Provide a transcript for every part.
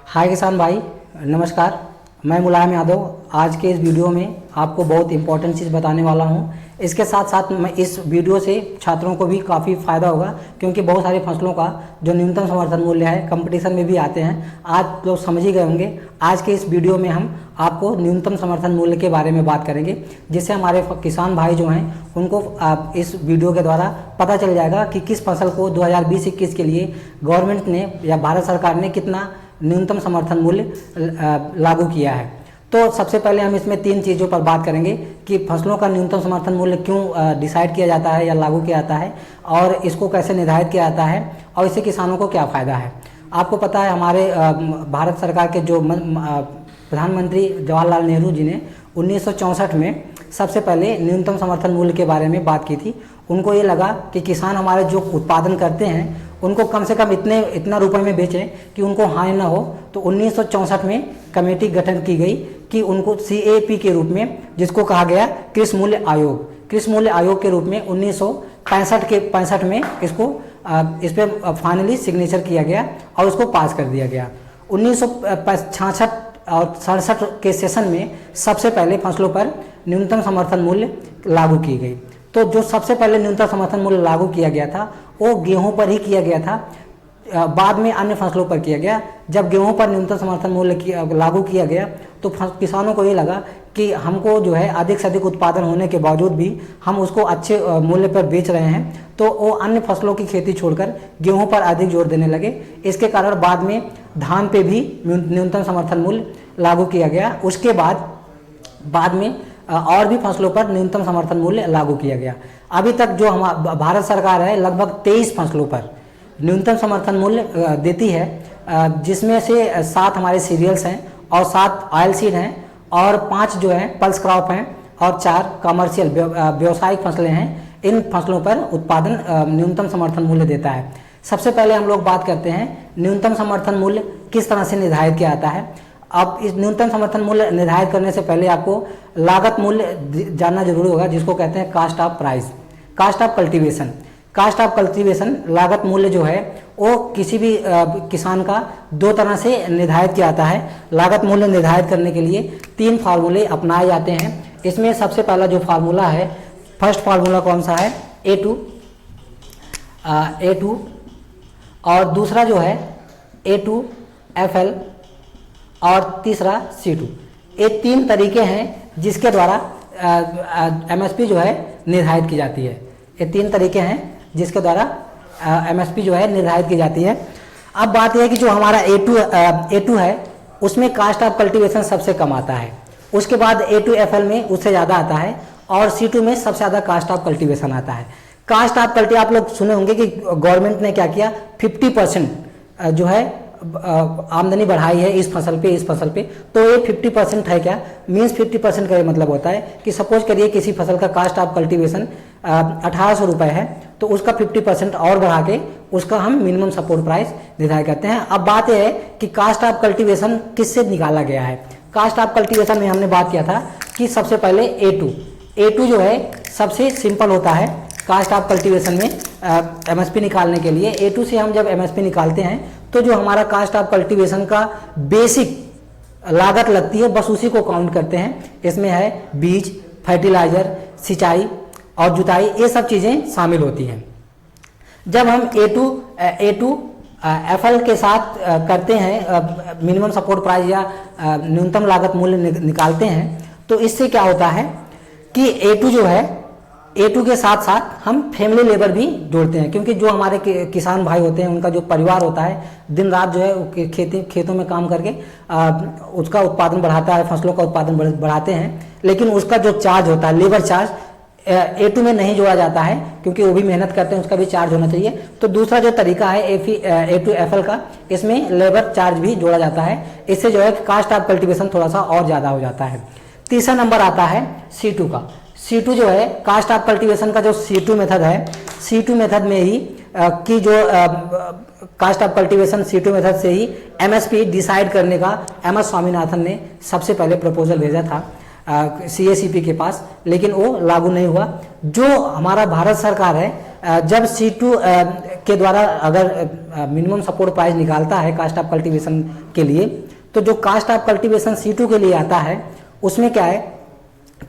हाय किसान भाई, नमस्कार। मैं मुलायम यादव आज के इस वीडियो में आपको बहुत इंपॉर्टेंट चीज़ बताने वाला हूं। इसके साथ साथ मैं इस वीडियो से छात्रों को भी काफ़ी फ़ायदा होगा, क्योंकि बहुत सारी फसलों का जो न्यूनतम समर्थन मूल्य है कंपटीशन में भी आते हैं। आज लोग समझ ही गए होंगे। आज के इस वीडियो में हम आपको न्यूनतम समर्थन मूल्य के बारे में बात करेंगे, जिससे हमारे किसान भाई जो हैं उनको इस वीडियो के द्वारा पता चल जाएगा कि किस फसल को 2020-21 के लिए गवर्नमेंट ने या भारत सरकार ने कितना न्यूनतम समर्थन मूल्य लागू किया है। तो सबसे पहले हम इसमें 3 चीज़ों पर बात करेंगे कि फसलों का न्यूनतम समर्थन मूल्य क्यों डिसाइड किया जाता है या लागू किया जाता है, और इसको कैसे निर्धारित किया जाता है, और इससे किसानों को क्या फ़ायदा है। आपको पता है हमारे भारत सरकार के जो प्रधानमंत्री जवाहरलाल नेहरू जी ने 1964 में सबसे पहले न्यूनतम समर्थन मूल्य के बारे में बात की थी। उनको ये लगा कि किसान हमारे जो उत्पादन करते हैं उनको कम से कम इतना रुपए में बेचें कि उनको हानि ना हो। तो 1964 में कमेटी गठन की गई कि उनको CAP के रूप में, जिसको कहा गया कृषि मूल्य आयोग के रूप में 1965 में इस पर फाइनली सिग्नेचर किया गया और उसको पास कर दिया गया। 1966 और 67 के सेशन में सबसे पहले फसलों पर न्यूनतम समर्थन मूल्य लागू की गई। तो जो सबसे पहले न्यूनतम समर्थन मूल्य लागू किया गया था वो गेहूं पर ही किया गया था, बाद में अन्य फसलों पर किया गया। जब गेहूं पर न्यूनतम समर्थन मूल्य लागू किया गया तो किसानों को ये लगा कि हमको जो है अधिक से अधिक उत्पादन होने के बावजूद भी हम उसको अच्छे मूल्य पर बेच रहे हैं, तो वो अन्य फसलों की खेती छोड़कर गेहूं पर अधिक जोर देने लगे। इसके कारण बाद में धान पे भी न्यूनतम समर्थन मूल्य लागू किया गया। उसके बाद में और भी फसलों पर न्यूनतम समर्थन मूल्य लागू किया गया। अभी तक जो हमारा भारत सरकार है लगभग 23 फसलों पर न्यूनतम समर्थन मूल्य देती है, जिसमें से 7 हमारे सीरियल्स हैं और 7 ऑयल सीड हैं और 5 जो है पल्स क्रॉप हैं और 4 कमर्शियल व्यावसायिक फसलें हैं। इन फसलों पर उत्पादन न्यूनतम समर्थन मूल्य देता है। सबसे पहले हम लोग बात करते हैं न्यूनतम समर्थन मूल्य किस तरह से निर्धारित किया जाता है। अब इस न्यूनतम समर्थन मूल्य निर्धारित करने से पहले आपको लागत मूल्य जानना जरूरी होगा, जिसको कहते हैं cost of price, cost of cultivation. Cost of cultivation लागत मूल्य जो है वो किसी भी किसान का 2 तरह से निर्धारित किया जाता है। लागत मूल्य निर्धारित करने के लिए 3 फार्मूले अपनाए जाते हैं। इसमें सबसे पहला जो फार्मूला है, फर्स्ट फार्मूला कौन सा है, A2 और दूसरा जो है A2FL और तीसरा C2। ये 3 तरीके हैं जिसके द्वारा MSP जो है निर्धारित की जाती है। ये 3 तरीके हैं जिसके द्वारा MSP जो है निर्धारित की जाती है। अब बात यह है कि जो हमारा A2 है उसमें कास्ट ऑफ कल्टीवेशन सबसे कम आता है, उसके बाद A2FL में उससे ज़्यादा आता है और C2 में सबसे ज़्यादा कास्ट ऑफ कल्टीवेशन आता है। कास्ट ऑफ कल्टीवेशन आप लोग सुने होंगे कि गवर्नमेंट ने क्या किया, 50% जो है आमदनी बढ़ाई है इस फसल पे। तो ये 50% है क्या, मीन्स 50% का ये मतलब होता है कि सपोज करिए किसी फसल का कास्ट ऑफ कल्टीवेशन 1800 रुपये है, तो उसका 50% और बढ़ा के उसका हम मिनिमम सपोर्ट प्राइस निर्धारित करते हैं। अब बात यह है कि कास्ट ऑफ कल्टीवेशन किससे निकाला गया है। कास्ट ऑफ कल्टीवेशन में हमने बात किया था कि सबसे पहले A2 जो है सबसे सिंपल होता है कास्ट ऑफ कल्टीवेशन में MSP निकालने के लिए। A2 से हम जब MSP निकालते हैं तो जो हमारा कास्ट ऑफ कल्टीवेशन का बेसिक लागत लगती है बस उसी को काउंट करते हैं। इसमें है बीज, फर्टिलाइजर, सिंचाई और जुताई, ये सब चीज़ें शामिल होती हैं। जब हम A2FL के साथ करते हैं मिनिमम सपोर्ट प्राइस या न्यूनतम लागत मूल्य निकालते हैं, तो इससे क्या होता है कि A2 जो है A2 के साथ साथ हम फैमिली लेबर भी जोड़ते हैं, क्योंकि जो हमारे किसान भाई होते हैं उनका जो परिवार होता है दिन रात जो है खेतों में काम करके उसका उत्पादन बढ़ाता है, फसलों का उत्पादन बढ़ाते हैं, लेकिन उसका जो चार्ज होता है लेबर चार्ज A2 में नहीं जोड़ा जाता है, क्योंकि वो भी मेहनत करते हैं, उसका भी चार्ज होना चाहिए। तो दूसरा जो तरीका है A2FL का, इसमें लेबर चार्ज भी जोड़ा जाता है। इससे जो है कास्ट ऑफ कल्टीवेशन थोड़ा सा और ज़्यादा हो जाता है। तीसरा नंबर आता है C2 का। C2 जो है कास्ट ऑफ कल्टीवेशन का जो C2 मेथड है, C2 मेथड में ही कि जो cast of cultivation C2 method से ही MSP डिसाइड करने का MS स्वामीनाथन ने सबसे पहले प्रपोजल भेजा था CACP के पास, लेकिन वो लागू नहीं हुआ। जो हमारा भारत सरकार है जब C2 के द्वारा अगर मिनिमम सपोर्ट प्राइस निकालता है कास्ट ऑफ कल्टीवेशन के लिए, तो जो कास्ट ऑफ कल्टीवेशन C2 के लिए आता है उसमें क्या है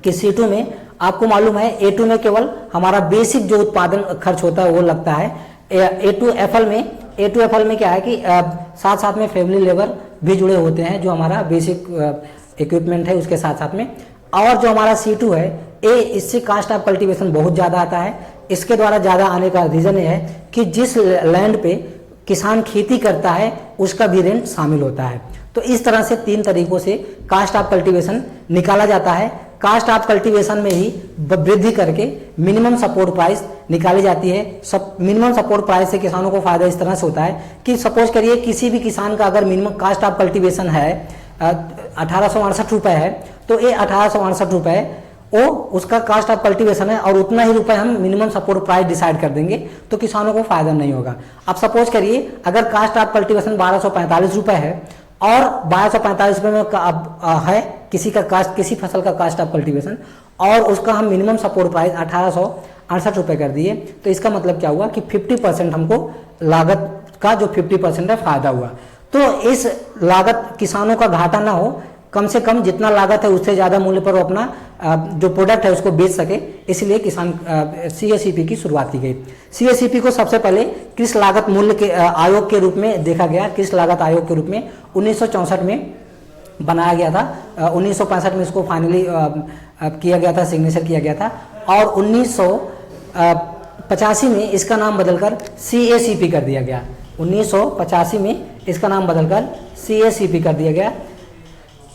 कि C2 में आपको मालूम है A2 में केवल हमारा बेसिक जो उत्पादन खर्च होता है वो लगता है। A2FL में क्या है कि साथ साथ में फैमिली लेबर भी जुड़े होते हैं जो हमारा बेसिक इक्विपमेंट है उसके साथ साथ में। और जो हमारा C2 है ए, इससे कास्ट ऑफ कल्टीवेशन बहुत ज़्यादा आता है। इसके द्वारा ज़्यादा आने का रीज़न ये है कि जिस लैंड पे किसान खेती करता है उसका भी रेंट शामिल होता है। तो इस तरह से 3 तरीकों से कास्ट ऑफ कल्टीवेशन निकाला जाता है। कास्ट ऑफ कल्टीवेशन में ही वृद्धि करके मिनिमम सपोर्ट प्राइस निकाली जाती है। मिनिमम सपोर्ट प्राइस से किसानों को फायदा इस तरह से होता है कि सपोज करिए किसी भी किसान का अगर मिनिमम कास्ट ऑफ कल्टीवेशन है 1868 रुपये है, तो ये 1868 रुपये वो उसका कास्ट ऑफ कल्टीवेशन है और उतना ही रुपए हम मिनिमम सपोर्ट प्राइस डिसाइड कर देंगे तो किसानों को फायदा नहीं होगा। अब सपोज करिए अगर कास्ट ऑफ कल्टीवेशन 1245 रुपये है और 1245 रुपये में है किसी फसल का कास्ट ऑफ कल्टीवेशन और उसका हम मिनिमम सपोर्ट प्राइस 1868 रुपये कर दिए, तो इसका मतलब क्या हुआ कि 50% हमको लागत का जो 50% है फायदा हुआ। तो इस लागत किसानों का घाटा ना हो, कम से कम जितना लागत है उससे ज़्यादा मूल्य पर वो अपना जो प्रोडक्ट है उसको बेच सके, इसलिए किसान CACP की शुरुआत की गई। CACP को सबसे पहले कृषि लागत मूल्य के आयोग के रूप में देखा गया। कृषि लागत आयोग के रूप में 1964 में बनाया गया था। 1965 में इसको फाइनली किया गया था, सिग्नेचर किया गया था और 1985 में इसका नाम बदलकर CACP कर दिया गया। 1985 में इसका नाम बदलकर CACP कर दिया गया,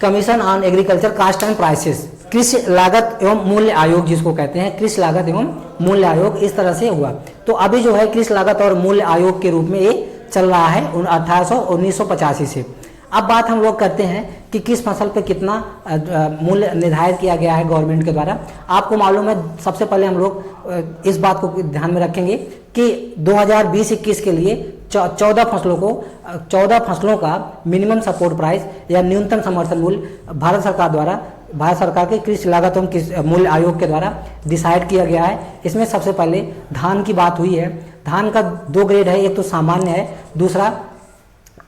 commission on agriculture cost and prices, कृषि लागत एवं मूल्य आयोग जिसको कहते हैं, कृषि लागत एवं मूल्य आयोग, इस तरह से हुआ। तो अभी जो है कृषि लागत और मूल्य आयोग के रूप में ये चल रहा है 1985 से। अब बात हम लोग करते हैं कि किस फसल पे कितना मूल्य निर्धारित किया गया है गवर्नमेंट के द्वारा। आपको मालूम है, सबसे पहले हम लोग इस बात को ध्यान में रखेंगे कि 2020-21 के लिए 14 फसलों का मिनिमम सपोर्ट प्राइस या न्यूनतम समर्थन मूल्य भारत सरकार के कृषि लागत एवं मूल्य आयोग के द्वारा डिसाइड किया गया है। इसमें सबसे पहले धान की बात हुई है। धान का 2 ग्रेड है, एक तो सामान्य है, दूसरा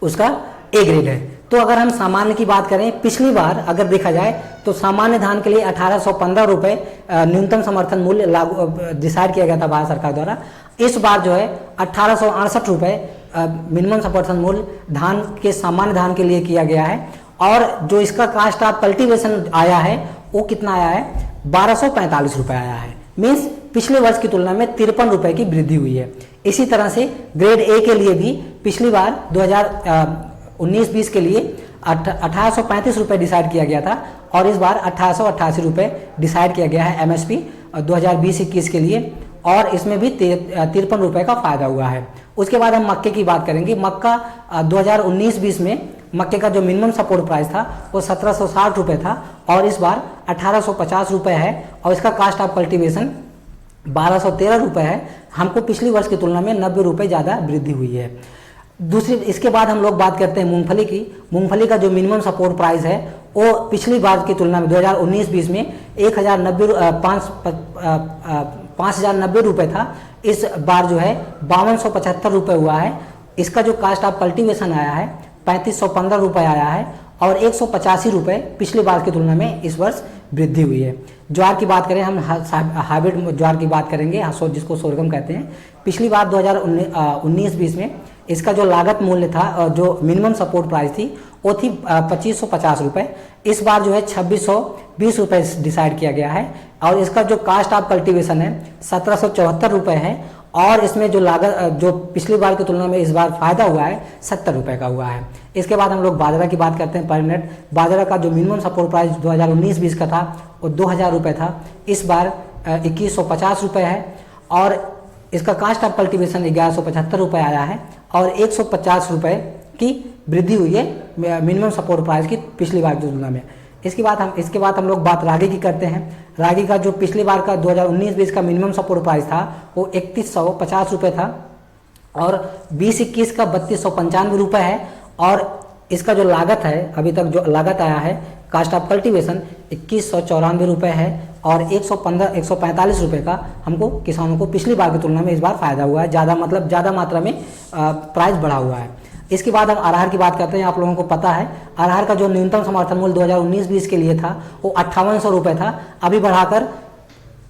उसका A ग्रेड है। तो अगर हम सामान्य की बात करें, पिछली बार अगर देखा जाए तो सामान्य धान के लिए 1815 रुपये न्यूनतम समर्थन मूल्य लागू डिसाइड किया गया था भारत सरकार द्वारा। इस बार जो है 1868 रुपये मिनिमम समर्थन मूल्य सामान्य धान के लिए किया गया है और जो इसका कास्ट ऑफ कल्टीवेशन आया है वो कितना आया है, 1245 रुपये आया है। मीन्स पिछले वर्ष की तुलना में 53 रुपये की वृद्धि हुई है। इसी तरह से ग्रेड A के लिए भी पिछली बार 2019-20 के लिए 1835 रुपये डिसाइड किया गया था और इस बार 1888 रुपये डिसाइड किया गया है MSP 2020-21 के लिए और इसमें भी 53 रुपये का फायदा हुआ है। उसके बाद हम मक्के की बात करेंगे। मक्का 2019-20 में मक्के का जो मिनिमम सपोर्ट प्राइस था वो 1760 रुपये था और इस बार 1850 रुपये है और इसका कास्ट ऑफ कल्टीवेशन 1213 रुपये है। हमको पिछली वर्ष की तुलना में 90 रुपये ज़्यादा वृद्धि हुई है। इसके बाद हम लोग बात करते हैं मूंगफली की। मूंगफली का जो मिनिमम सपोर्ट प्राइस है वो पिछली बार की तुलना में 2019-20 में 5,090 रुपये था। इस बार जो है 5275 रुपये हुआ है। इसका जो कास्ट ऑफ कल्टीवेशन आया है 3515 रुपये आया है और 185 रुपये पिछली बार की तुलना में इस वर्ष वृद्धि हुई है। ज्वार की बात करें, हम हाइब्रिड ज्वार की बात करेंगे, जिसको सोरगम कहते हैं। पिछली बार 2019-20 में इसका जो लागत मूल्य था और जो मिनिमम सपोर्ट प्राइस थी वो थी 2550 रुपये। इस बार जो है 2620 रुपये डिसाइड किया गया है और इसका जो कास्ट ऑफ कल्टीवेशन है 1774 रुपये है और इसमें जो लागत जो पिछली बार की तुलना में इस बार फायदा हुआ है 70 रुपये का हुआ है। इसके बाद हम लोग बाजरा की बात करते हैं। पर मिनट बाजरा का जो मिनिमम सपोर्ट प्राइस 2019-20 का था वो 2000 रुपये था। इस बार 2150 रुपये है और इसका कास्ट ऑफ कल्टीवेशन 1175 रुपये आया है और 150 रुपये की वृद्धि हुई है मिनिमम सपोर्ट प्राइस की पिछली बार की तुलना में। इसके बाद हम लोग बात रागी की करते हैं। रागी का जो पिछली बार का 2019-20 का मिनिमम सपोर्ट प्राइस था वो 3150 रुपये था और 2021 का 3295 रुपये है और इसका जो लागत है, अभी तक जो लागत आया है कास्ट ऑफ कल्टीवेशन 2194 रुपये है और 145 रुपये का हमको किसानों को पिछली बार की तुलना में इस बार फ़ायदा हुआ है, ज़्यादा मात्रा में प्राइस बढ़ा हुआ है। इसके बाद हम अरहर की बात करते हैं। आप लोगों को पता है अरहर का जो न्यूनतम समर्थन मूल्य 2019-20 के लिए था वो 5800 रुपये था, अभी बढ़ाकर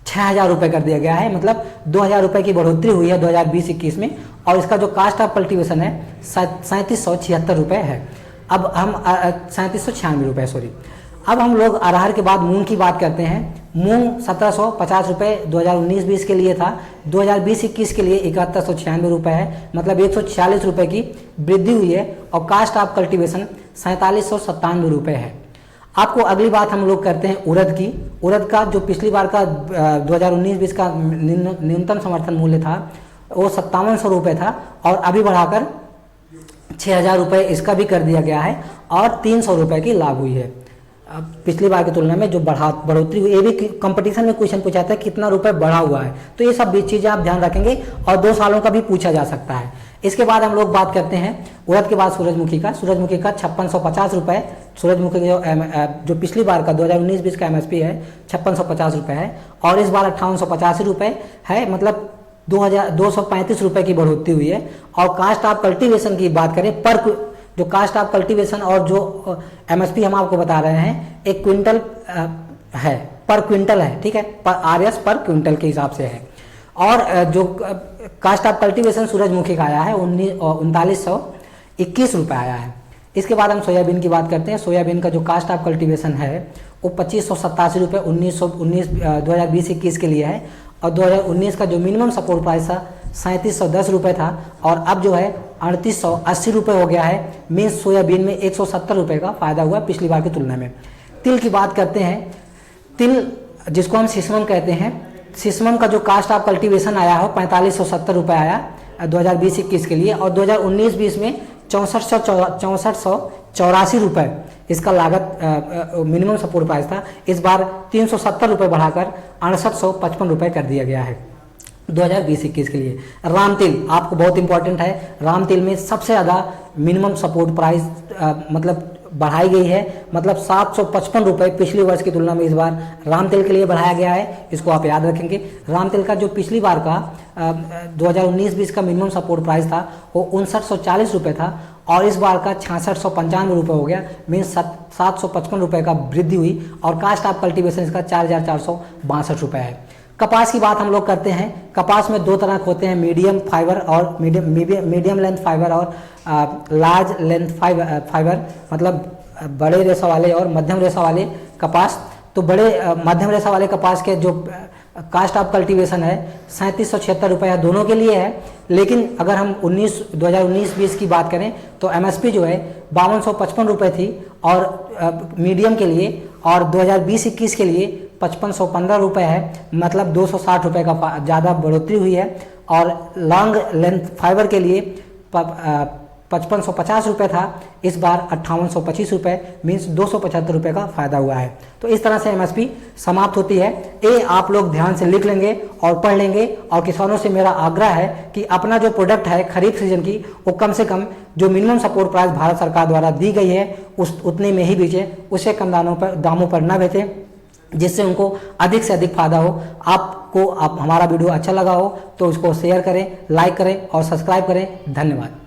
6000 रुपये कर दिया गया है, मतलब 2000 रुपये की बढ़ोतरी हुई है 2020-21 में। और इसका जो कास्ट ऑफ कल्टीवेशन है 3776 रुपये है। अब हम 3796 रुपये सॉरी। अब हम लोग अरहर के बाद मूंग की बात करते हैं। मूंग 1750 रुपये 2019-20 के लिए था, 2020-21 के लिए 7196 रुपये है, मतलब 146 रुपये की वृद्धि हुई है। और कास्ट ऑफ कल्टीवेशन 4797 रुपये है। आपको अगली बात हम लोग करते हैं उड़द की। उड़द का जो पिछली बार का 2019-20 का न्यूनतम समर्थन मूल्य था वो 5700 रुपये था, और अभी बढ़ाकर 6000 रुपये इसका भी कर दिया गया है, और 300 रुपये की लाभ हुई है। पिछली बार की तुलना में जो बढ़ोतरी हुई, ये भी कंपटीशन में क्वेश्चन पूछा था कितना रुपए बढ़ा हुआ है, तो ये सब चीज़ें आप ध्यान रखेंगे, और 2 सालों का भी पूछा जा सकता है। इसके बाद हम लोग बात करते हैं उड़द के बाद सूरजमुखी का। सूरजमुखी का 5650 रुपये, सूरजमुखी जो पिछली बार का 2019-20 का MSP है 5650 रुपये है, और इस बार 5885 रुपये है, मतलब 2235 रुपये की बढ़ोतरी हुई है। और कास्ट ऑफ कल्टीवेशन की बात करें, जो कास्ट ऑफ कल्टीवेशन और जो MSP हम आपको बता रहे हैं 1 क्विंटल है, पर क्विंटल है, ठीक है, पर RS पर क्विंटल के हिसाब से है। और जो कास्ट ऑफ कल्टीवेशन सूरजमुखी का आया है 3921 रुपये आया है। इसके बाद हम सोयाबीन की बात करते हैं। सोयाबीन का जो कास्ट ऑफ कल्टीवेशन है वो 2587 रुपये 2020-21 के लिए है, और 2019 का जो मिनिमम सपोर्ट प्राइस था 3710 रुपये था, और अब जो है 3880 रुपये हो गया है। मीन्स सोयाबीन में 170 रुपये का फायदा हुआ पिछली बार की तुलना में। तिल की बात करते हैं। तिल जिसको हम सिसमम कहते हैं, सिसमम का जो कास्ट ऑफ कल्टीवेशन आया हो 4570 रुपये आया 2020-21 के लिए, और 2019-20 में 6484 रुपये इसका लागत मिनिमम सपोर्ट प्राइस था। इस बार 370 रुपये बढ़ाकर 6855 रुपये कर दिया गया है 2020-21 के लिए। राम तिल आपको बहुत इंपॉर्टेंट है। राम तिल में सबसे ज़्यादा मिनिमम सपोर्ट प्राइस मतलब बढ़ाई गई है, मतलब 755 रुपये पिछले वर्ष की तुलना में इस बार राम तिल के लिए बढ़ाया गया है। इसको आप याद रखेंगे। राम तिल का जो पिछली बार का 2019-20 का मिनिमम सपोर्ट प्राइस था वो 5940 रुपये था, और इस बार का 6695 रुपये हो गया। मीन्स 755 रुपये का वृद्धि हुई, और कास्ट ऑफ कल्टीवेशन इसका 4462 रुपये है। कपास की बात हम लोग करते हैं। कपास में 2 तरह के होते हैं, मीडियम फाइबर और मीडियम लेंथ फाइबर और लार्ज लेंथ फाइबर, मतलब बड़े रेशा वाले और मध्यम रेशा वाले कपास। तो मध्यम रेशा वाले कपास के जो कास्ट ऑफ कल्टीवेशन है 3776 रुपये दोनों के लिए है। लेकिन अगर हम 2019-20 की बात करें तो MSP जो है 5255 रुपये थी, और मीडियम के लिए, और 2020-21 के लिए 5515 रुपये है, मतलब 260 रुपये का ज़्यादा बढ़ोतरी हुई है। और लॉन्ग लेंथ फाइबर के लिए 5550 रुपये था, इस बार 5825 रुपये, मीन्स 275 रुपये का फायदा हुआ है। तो इस तरह से MSP समाप्त होती है। ये आप लोग ध्यान से लिख लेंगे और पढ़ लेंगे। और किसानों से मेरा आग्रह है कि अपना जो प्रोडक्ट है खरीफ सीजन की, वो कम से कम जो मिनिमम सपोर्ट प्राइस भारत सरकार द्वारा दी गई है उतने में ही बेचें, उससे कम दामों पर ना बेचें, जिससे उनको अधिक से अधिक फायदा हो। आपको हमारा वीडियो अच्छा लगा हो तो उसको शेयर करें, लाइक करें और सब्सक्राइब करें। धन्यवाद।